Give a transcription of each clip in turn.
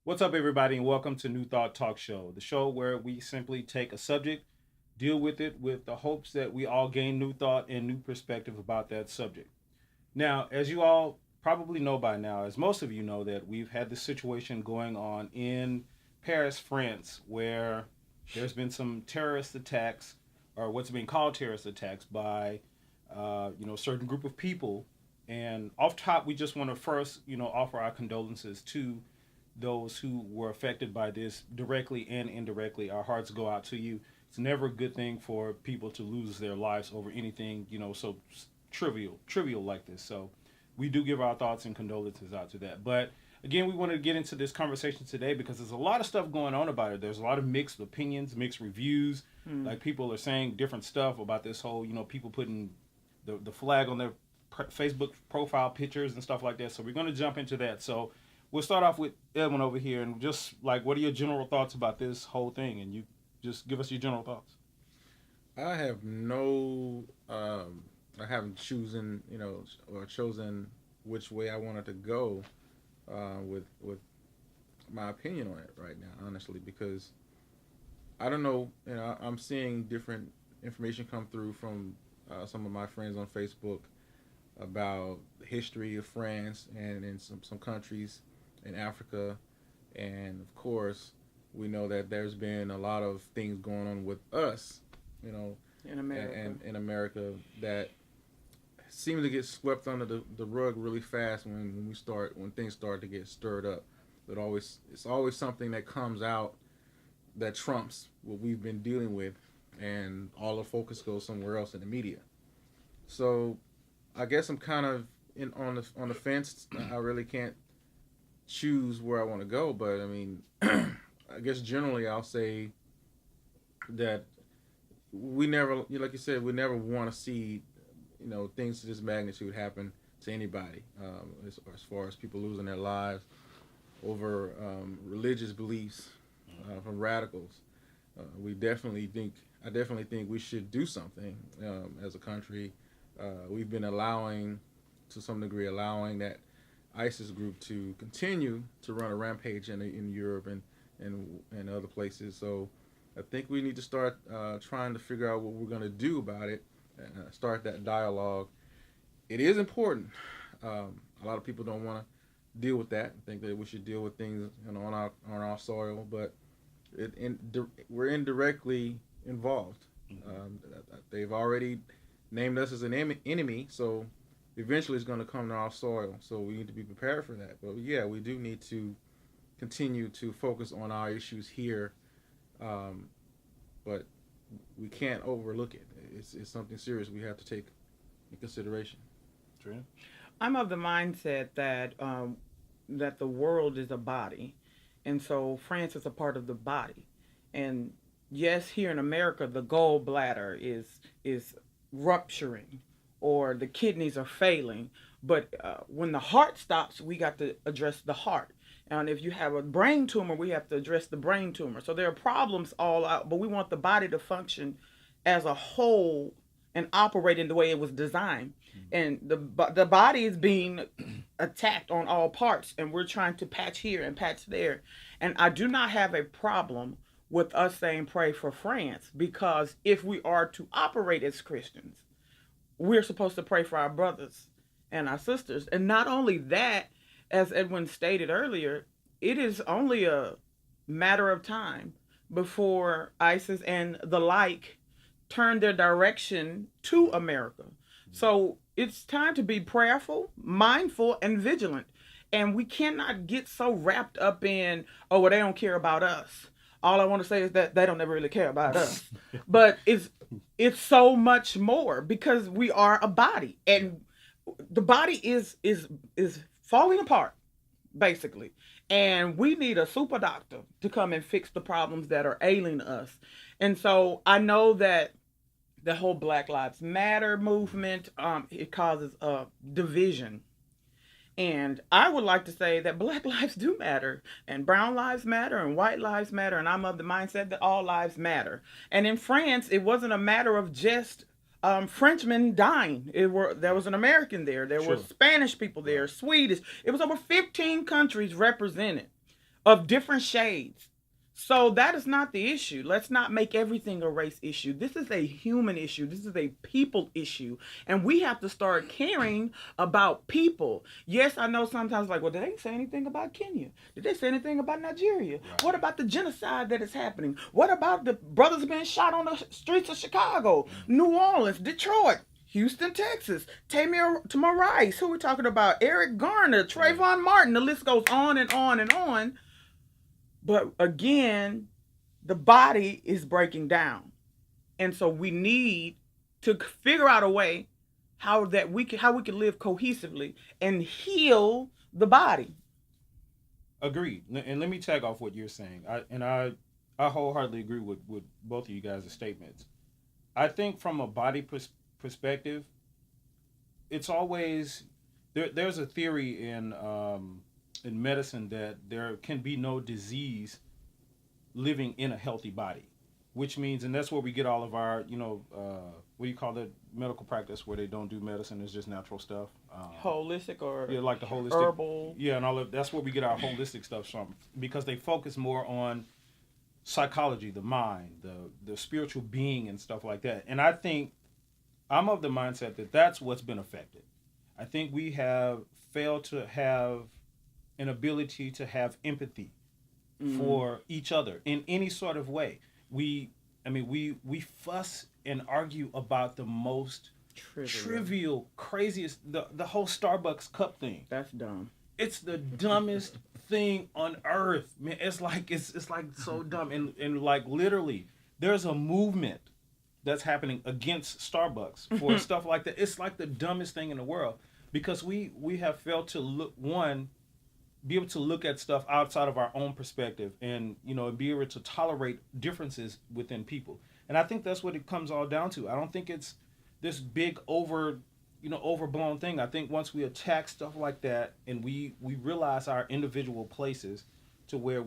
What's up, everybody, and welcome to New Thought Talk Show, the show where we simply take a subject, deal with it with the hopes that we all gain new thought and new perspective about that subject. Now, as you all probably know by now, as most of you know, that we've had this situation going on in Paris, France, where there's been some terrorist attacks, or what's being called terrorist attacks, by a certain group of people. And off top, we just want to first, offer our condolences to those who were affected by this directly and indirectly. Our hearts go out to you. It's never a good thing for people to lose their lives over anything, so trivial like this. So we do give our thoughts and condolences out to that. But again, we wanted to get into this conversation today because there's a lot of stuff going on about it. There's a lot of mixed opinions, mixed reviews. Like, people are saying different stuff about this whole, people putting the flag on their Facebook profile pictures and stuff like that. So we're going to jump into that. So we'll start off with Edwin over here, and just like, what are your general thoughts about this whole thing? And you just give us your general thoughts. I have no, I haven't chosen which way I wanted to go with my opinion on it right now, honestly, because I don't know. I'm seeing different information come through from some of my friends on Facebook about the history of France and in some countries in Africa, and of course, we know that there's been a lot of things going on with us, you know, in America. and in America that seem to get swept under the rug really fast when things start to get stirred up. It's always something that comes out that trumps what we've been dealing with, and all the focus goes somewhere else in the media. So I guess I'm kind of on the fence. I really can't choose where I want to go, but I mean, I guess generally I'll say that we never, like you said, we never want to see, things to this magnitude happen to anybody, as far as people losing their lives over religious beliefs from radicals. I definitely think we should do something as a country. We've been to some degree, allowing that ISIS group to continue to run a rampage in Europe and other places. So I think we need to start trying to figure out what we're going to do about it, and start that dialogue. It is important. A lot of people don't want to deal with that. I think that we should deal with things on our soil, but we're indirectly involved. They've already named us as an enemy, so eventually it's going to come to our soil. So we need to be prepared for that. But yeah, we do need to continue to focus on our issues here, but we can't overlook it. It's something serious we have to take in consideration. Trina? I'm of the mindset that the world is a body, and so France is a part of the body. And yes, here in America, the gallbladder is rupturing, or the kidneys are failing. But when the heart stops, we got to address the heart. And if you have a brain tumor, we have to address the brain tumor. So there are problems all out, but we want the body to function as a whole and operate in the way it was designed. And the body is being attacked on all parts, and we're trying to patch here and patch there. And I do not have a problem with us saying pray for France, because if we are to operate as Christians, we're supposed to pray for our brothers and our sisters. And not only that, as Edwin stated earlier, it is only a matter of time before ISIS and the like turn their direction to America. So it's time to be prayerful, mindful, and vigilant. And we cannot get so wrapped up in, oh, well, they don't care about us. All I want to say is that they don't ever really care about us. But it's so much more, because we are a body, and the body is falling apart, basically. And we need a super doctor to come and fix the problems that are ailing us. And so I know that the whole Black Lives Matter movement, it causes a division. And I would like to say that Black lives do matter, and brown lives matter, and white lives matter, and I'm of the mindset that all lives matter. And in France, it wasn't a matter of just Frenchmen dying. There was an American there. There were Sure. Spanish people there, Right. Swedish. It was over 15 countries represented of different shades. So that is not the issue. Let's not make everything a race issue. This is a human issue. This is a people issue. And we have to start caring about people. Yes, I know sometimes like, well, did they say anything about Kenya? Did they say anything about Nigeria? Right. What about the genocide that is happening? What about the brothers being shot on the streets of Chicago, New Orleans, Detroit? Houston, Texas, Tamir Rice, who we're talking about, Eric Garner, Trayvon Martin, the list goes on and on and on. But again, the body is breaking down. And so we need to figure out a way how we can live cohesively and heal the body. Agreed. And let me tag off what you're saying. I wholeheartedly agree with both of you guys' statements. I think from a body perspective, it's always there's a theory in medicine that there can be no disease living in a healthy body, which means, and that's where we get all of our, what do you call it, medical practice, where they don't do medicine, it's just natural stuff. Holistic or yeah, like the holistic herbal. Yeah, and all of that's where we get our holistic stuff from, because they focus more on psychology, the mind, the spiritual being, and stuff like that. And I think I'm of the mindset that that's what's been affected. I think we have failed to have an ability to have empathy for each other in any sort of way. We fuss and argue about the most trivial, craziest, the whole Starbucks cup thing. That's dumb. It's the dumbest thing on earth, man. It's like so dumb, and like literally, there's a movement that's happening against Starbucks for stuff like that. It's like the dumbest thing in the world, because we have failed to be able to look at stuff outside of our own perspective, and be able to tolerate differences within people. And I think that's what it comes all down to. I don't think it's this big overblown thing. I think once we attack stuff like that, and we realize our individual places to where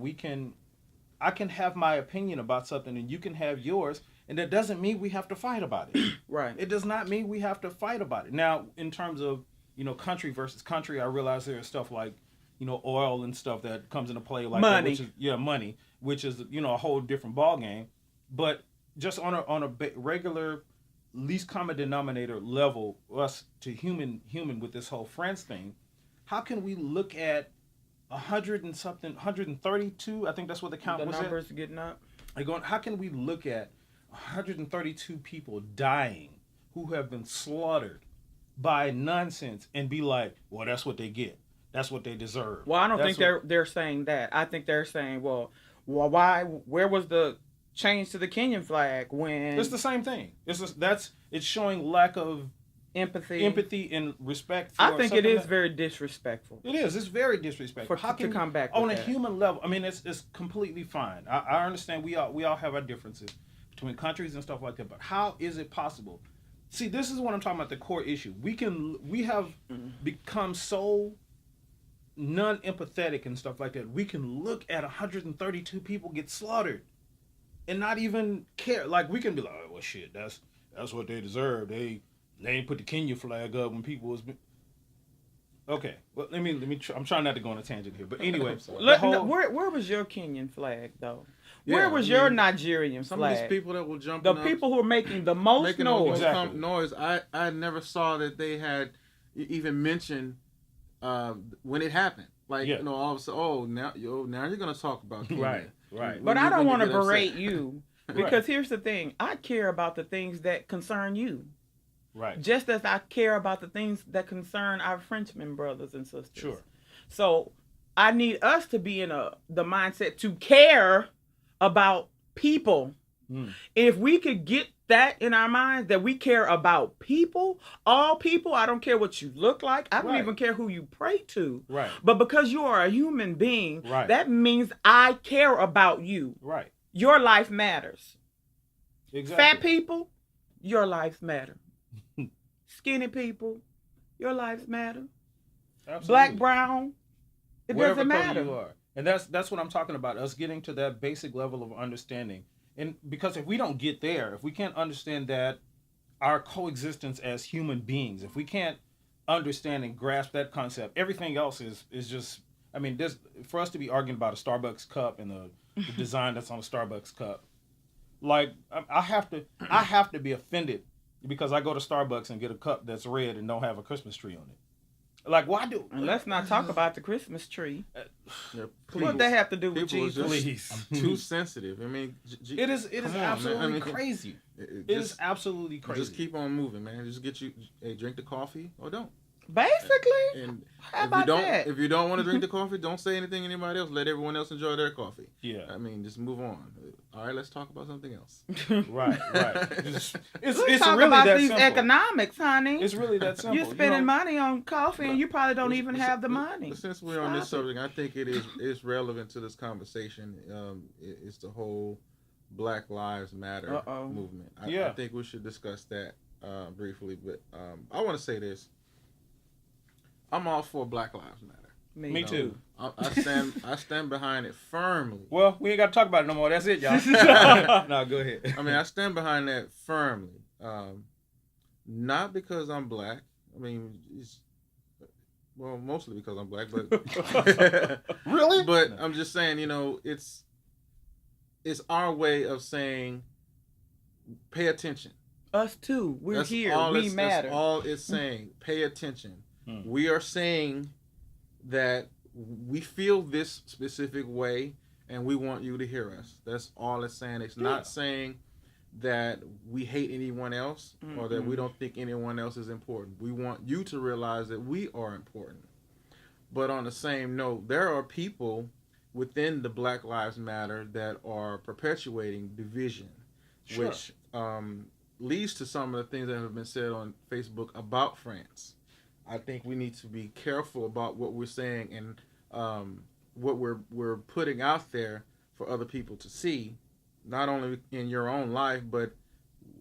I can have my opinion about something and you can have yours, and that doesn't mean we have to fight about it. Right. It does not mean we have to fight about it. Now, in terms of country versus country, I realize there's stuff like oil and stuff that comes into play, like money. Money, which is a whole different ball game. But just on a regular, least common denominator level, us to human with this whole France thing, how can we look at 132? I think that's what the count was. The numbers getting up. How can we look at 132 people dying who have been slaughtered by nonsense and be like, well, that's what they get. That's what they deserve. Well, I don't think they're saying that. I think they're saying, well, why? Where was the change to the Kenyan flag when? It's the same thing. It's showing lack of empathy and respect. For I think it is very disrespectful. It is. It's very disrespectful. How can to come back on a human level? I mean, it's completely fine. I understand we all have our differences between countries and stuff like that. But how is it possible? See, this is what I'm talking about. The core issue. We have become so non-empathetic and stuff like that. We can look at 132 people get slaughtered and not even care. Like, we can be like, oh, well, shit, that's what they deserve. They ain't put the Kenya flag up when people was. Okay, well, let me. I'm trying not to go on a tangent here, but anyway. Where was your Kenyan flag though? Where was your Nigerian some flag? Some of these people that were jumping the people who were making the most noise. Exactly. Noise. I never saw that they had even mentioned when it happened. Like, all of a sudden, now you're going to talk about Kenya. Right. But I don't want to berate you, because here's the thing. I care about the things that concern you. Right. Just as I care about the things that concern our Frenchmen brothers and sisters. Sure. So I need us to be in the mindset to care about people. If we could get that in our minds, that we care about people, all people, I don't care what you look like, I don't even care who you pray to. Right. But because you are a human being, right, that means I care about you. Right. Your life matters. Exactly. Fat people, your lives matter. Skinny people, your lives matter. Absolutely. Black, brown, it whatever doesn't matter. You are. And that's what I'm talking about, us getting to that basic level of understanding. And because if we don't get there, if we can't understand that our coexistence as human beings, if we can't understand and grasp that concept, everything else is just I mean, this for us to be arguing about a Starbucks cup and the design that's on a Starbucks cup, like I have to be offended because I go to Starbucks and get a cup that's red and don't have a Christmas tree on it. Like, why do? And let's not talk about the Christmas tree. Yeah, What they have to do with people are Jesus? Please. too sensitive. I mean, It is absolutely I mean, crazy. It It is absolutely crazy. Just keep on moving, man. Just get you drink the coffee or don't. Basically, And how about that? if you don't want to drink the coffee, don't say anything to anybody else. Let everyone else enjoy their coffee. Yeah. I mean, just move on. All right, let's talk about something else. Right. It's Let's talk really about that these simple. economics, honey. It's really that simple. You're spending You know, money on coffee, and you probably don't even have the But money. since we're on this Stop it. subject, I think it is relevant to this conversation. It's the whole Black Lives Matter Uh-oh. movement. Yeah. I think we should discuss that briefly. But I want to say this. I'm all for Black Lives Matter. Me too. I stand behind it firmly. Well, we ain't got to talk about it no more. That's it, y'all. No, go ahead. I mean, I stand behind that firmly. Not because I'm black. I mean, mostly because I'm black, but Really? But I'm just saying, it's our way of saying, pay attention. Us too. We're That's here. all We it's, matter. That's all it's saying. Pay attention. Hmm. We are saying that we feel this specific way, and we want you to hear us. That's all it's saying. It's Yeah. not saying that we hate anyone else or that we don't think anyone else is important. We want you to realize that we are important. But on the same note, there are people within the Black Lives Matter that are perpetuating division, Sure. which leads to some of the things that have been said on Facebook about France. I think we need to be careful about what we're saying and what we're putting out there for other people to see, not only in your own life, but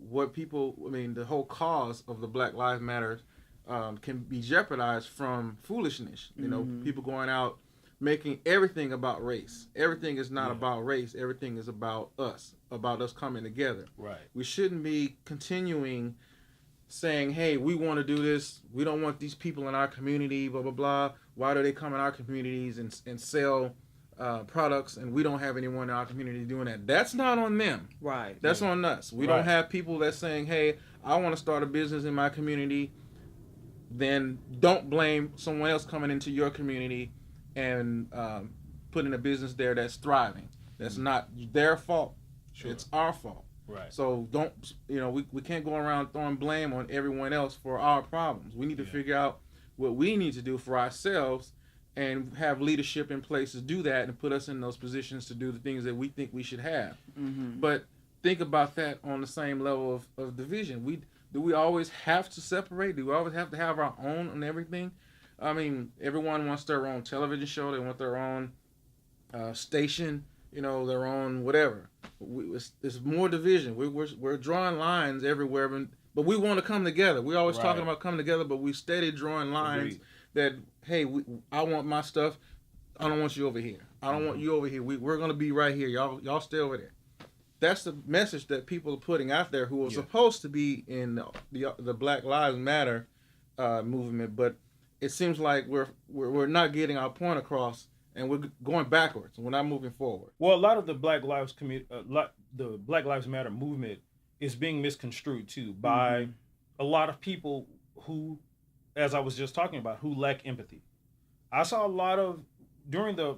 what people. I mean, the whole cause of the Black Lives Matter can be jeopardized from foolishness. People going out making everything about race. Everything is not about race. Everything is about us coming together. Right. We shouldn't be continuing saying, hey, we want to do this. We don't want these people in our community, blah, blah, blah. Why do they come in our communities and sell products and we don't have anyone in our community doing that? That's not on them. Right. That's on us. We Right. don't have people that's saying, hey, I want to start a business in my community. Then don't blame someone else coming into your community and putting a business there that's thriving. That's not their fault. Sure. It's our fault. Right. So don't, we can't go around throwing blame on everyone else for our problems. We need to figure out what we need to do for ourselves and have leadership in place to do that and put us in those positions to do the things that we think we should have. Mm-hmm. But think about that on the same level of division. Do we always have to separate? Do we always have to have our own on everything? I mean, everyone wants their own television show. They want their own station, their own whatever. It's more division. We're drawing lines everywhere, but we want to come together. We're always talking about coming together, but we steady drawing lines. Agreed. That, hey, I want my stuff. I don't want you over here. I don't want you over here. We're gonna be right here. Y'all stay over there. That's the message that people are putting out there who are supposed to be in the Black Lives Matter movement, but it seems like we're not getting our point across, and we're going backwards. We're not moving forward. Well, a lot of the Black Lives the Black Lives Matter movement is being misconstrued too by a lot of people who, as I was just talking about, who lack empathy. I saw a lot of during the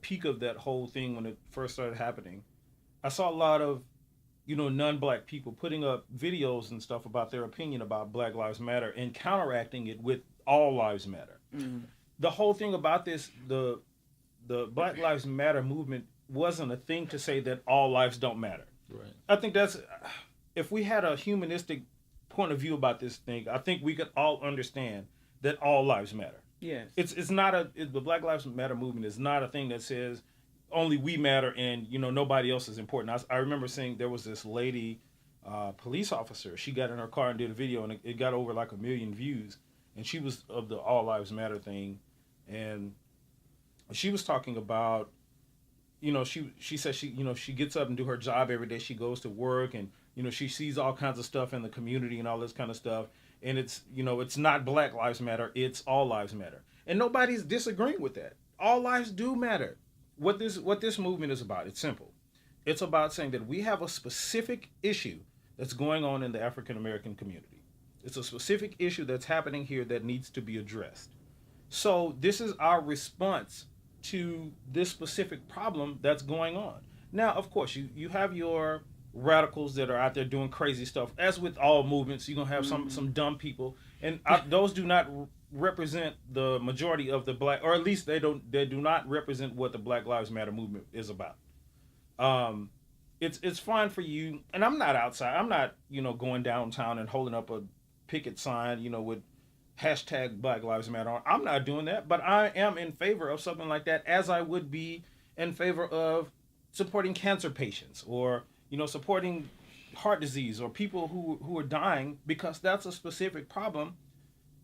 peak of that whole thing when it first started happening. I saw a lot of, non-black people putting up videos and stuff about their opinion about Black Lives Matter and counteracting it with All Lives Matter. Mm-hmm. The whole thing about this, the Black Lives Matter movement wasn't a thing to say that all lives don't matter. Right. I think if we had a humanistic point of view about this thing, I think we could all understand that all lives matter. Yes. It's not the Black Lives Matter movement is not a thing that says only we matter and nobody else is important. I remember seeing there was this lady, police officer. She got in her car and did a video and it got over like 1 million views, and she was of the All Lives Matter thing, and she was talking about, she said she gets up and do her job every day. She goes to work and she sees all kinds of stuff in the community and all this kind of stuff. And it's, it's not Black Lives Matter, it's All Lives Matter. And nobody's disagreeing with that. all lives do matter. What this movement is about, it's simple. It's about saying that we have a specific issue that's going on in the African American community. It's a specific issue that's happening here that needs to be addressed. So this is our response to this specific problem that's going on. Now, of course, you have your radicals that are out there doing crazy stuff. As with all movements, you're gonna have some dumb people, and those do not represent the majority of the black, or at least they do not represent what the Black Lives Matter movement is about. It's fine for you, and I'm not outside. I'm not going downtown and holding up a picket sign with hashtag Black Lives Matter on. I'm not doing that, but I am in favor of something like that, as I would be in favor of supporting cancer patients, or supporting heart disease, or people who are dying, because that's a specific problem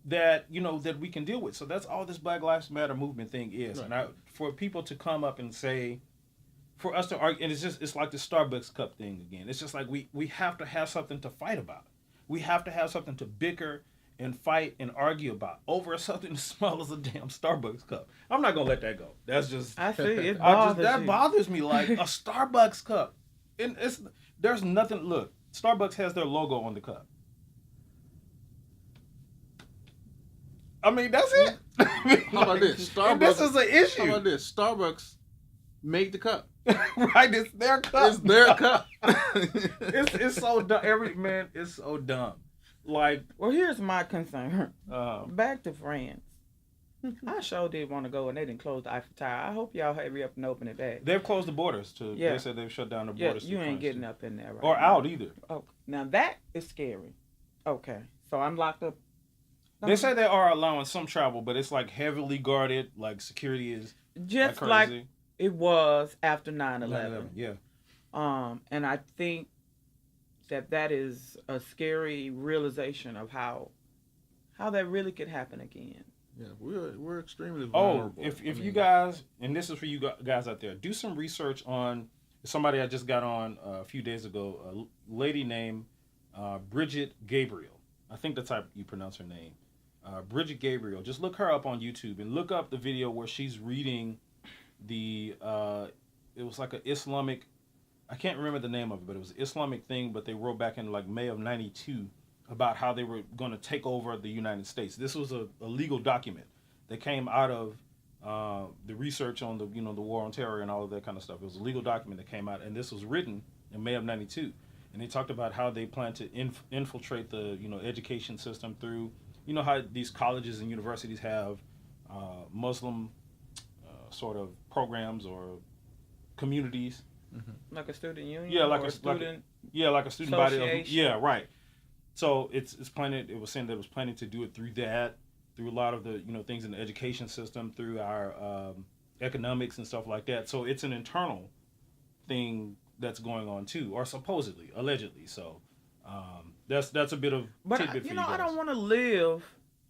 that that we can deal with. So that's all this Black Lives Matter movement thing is. Right. And for people to come up and say, for us to argue, and it's like the Starbucks cup thing again. It's just like we have to have something to fight about. We have to have something to bicker and fight and argue about over something as small as a damn Starbucks cup. I'm not gonna let that go. That's just I see it that you. bothers me, like a Starbucks cup. And there's nothing. Look, Starbucks has their logo on the cup. I mean, that's it. How about this? And this is an issue. How about this? Starbucks made the cup. Right, it's their cup. It's their cup. It's so dumb. It's so dumb. Like, Well, here's my concern. um, Back to France. I sure did want to go, and they didn't close the Eiffel Tower. I hope y'all hurry up and open it back. they've closed the borders to. Yeah. They said they've shut down the Yeah, borders. you to ain't France, getting too. up in there right or now. out either. Oh, now that is scary. Okay, so I'm locked up. They say they are allowing some travel, but it's like heavily guarded. Like security is Just like like it was after 9/11. 9/11. Yeah. And I think that is a scary realization of how that really could happen again. Yeah, we're extremely Oh, vulnerable. if I mean, you guys, and this is for you guys out there, do some research on somebody I just got on a few days ago, a lady named Bridget Gabriel. I think that's how you pronounce her name. Bridget Gabriel. Just look her up on YouTube and look up the video where she's reading it was like an Islamic, I can't remember the name of it, but it was an Islamic thing, but they wrote back in like May of 92 about how they were going to take over the United States. This was a legal document that came out of the research on the the war on terror and all of that kind of stuff. It was a legal document that came out, and this was written in May of 92. And they talked about how they plan to infiltrate the education system through how these colleges and universities have Muslim sort of programs or communities. Like a student union? Yeah, like or a student. like a student body. Association. Yeah, right. So it's planning. It was saying that it was planning to do it through that, through a lot of the things in the education system, through our economics and stuff like that. So it's an internal thing that's going on too, or supposedly, allegedly. So that's a bit of But tidbit for you guys. I don't want to live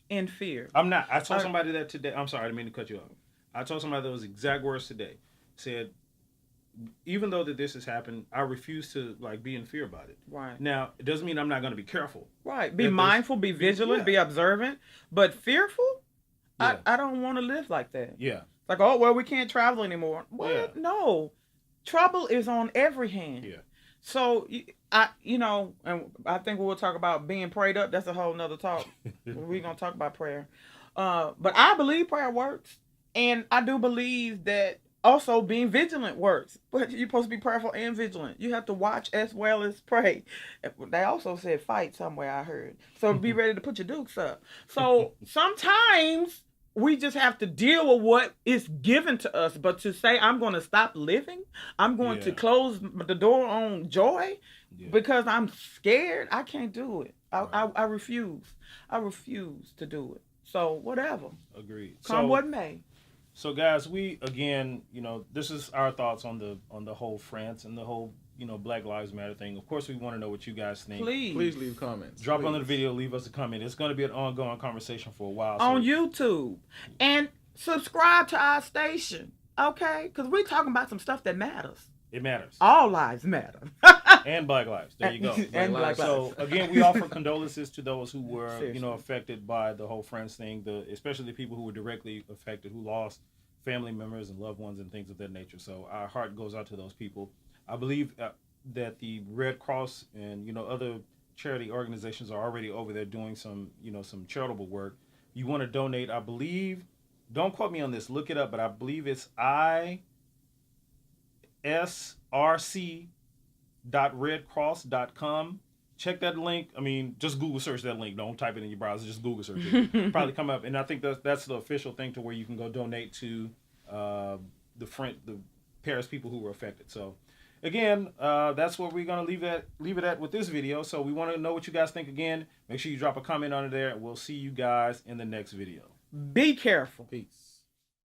in fear. I'm not. I told somebody that today. I'm sorry, I didn't mean to cut you off. I told somebody those exact words today. Said, even though that this has happened, I refuse to be in fear about it. Right. Now, it doesn't mean I'm not going to be careful. Right. Be That there's- mindful, be vigilant, Yeah. be observant, but fearful? Yeah. I don't want to live like that. Yeah. Like, oh, well, we can't travel anymore. What? Yeah. No. Trouble is on every hand. Yeah. So, and I think we'll talk about being prayed up. That's a whole nother talk. We're going to talk about prayer. But I believe prayer works. And I do believe that also being vigilant works. But you're supposed to be prayerful and vigilant. You have to watch as well as pray. They also said fight somewhere, I heard. So be ready to put your dukes up. So sometimes we just have to deal with what is given to us. But to say I'm going to stop living, I'm going to Yeah. close the door on joy Yeah. because I'm scared, I can't do it. Right. I refuse. I refuse to do it. So whatever. Agreed. Come what may. So guys, we again, this is our thoughts on the whole France and the whole, Black Lives Matter thing. Of course, we want to know what you guys think. Please leave comments. Drop please. under the video, leave us a comment. It's going to be an ongoing conversation for a while. On so- YouTube. And subscribe to our station. Okay? Because we're talking about some stuff that matters. It matters. All lives matter. And Black Lives. There you go. And Black So lives. again, we offer condolences to those who were, Seriously. affected by the whole France thing. Especially the people who were directly affected, who lost family members and loved ones and things of that nature. So our heart goes out to those people. I believe that the Red Cross and other charity organizations are already over there doing some some charitable work. You want to donate? I believe. Don't quote me on this. Look it up, but I believe it's isrc.redcross.com. Check that link. I mean, just Google search that link. Don't type it in your browser. Just Google search it. Probably come up. And I think that's the official thing to where you can go donate to the Paris people who were affected. So, again, that's what we're gonna leave it at with this video. So we want to know what you guys think. Again, make sure you drop a comment under there, and we'll see you guys in the next video. Be careful. Peace.